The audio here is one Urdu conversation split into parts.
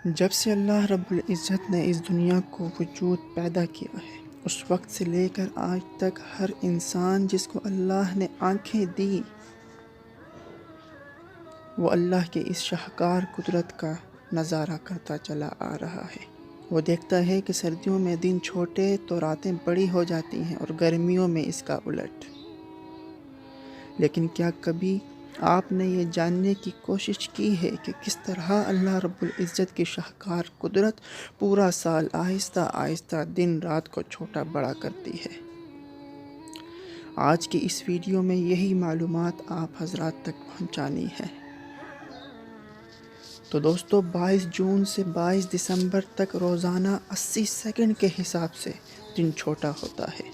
جب سے اللہ رب العزت نے اس دنیا کو وجود پیدا کیا ہے، اس وقت سے لے کر آج تک ہر انسان جس کو اللہ نے آنکھیں دی، وہ اللہ کے اس شاہکار قدرت کا نظارہ کرتا چلا آ رہا ہے۔ وہ دیکھتا ہے کہ سردیوں میں دن چھوٹے تو راتیں بڑی ہو جاتی ہیں اور گرمیوں میں اس کا الٹ۔ لیکن کیا کبھی آپ نے یہ جاننے کی کوشش کی ہے کہ کس طرح اللہ رب العزت کی شاہکار قدرت پورا سال آہستہ آہستہ دن رات کو چھوٹا بڑا کرتی ہے؟ آج کی اس ویڈیو میں یہی معلومات آپ حضرات تک پہنچانی ہے۔ تو دوستو، 22 جون سے 22 دسمبر تک روزانہ 80 سیکنڈ کے حساب سے دن چھوٹا ہوتا ہے،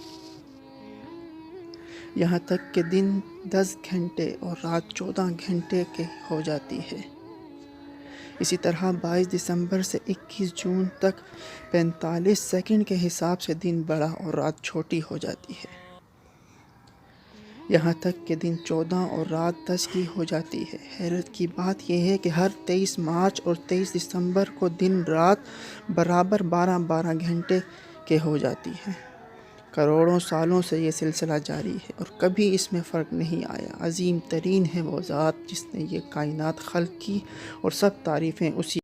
یہاں تک کہ دن 10 گھنٹے اور رات 14 گھنٹے کے ہو جاتی ہے۔ اسی طرح 22 دسمبر سے 21 جون تک 45 سیکنڈ کے حساب سے دن بڑا اور رات چھوٹی ہو جاتی ہے، یہاں تک کہ دن 14 اور رات 10 کی ہو جاتی ہے۔ حیرت کی بات یہ ہے کہ ہر 23 مارچ اور 23 دسمبر کو دن رات برابر 12 گھنٹے کے ہو جاتی ہے۔ کروڑوں سالوں سے یہ سلسلہ جاری ہے اور کبھی اس میں فرق نہیں آیا۔ عظیم ترین ہے وہ ذات جس نے یہ کائنات خلق کی اور سب تعریفیں اسی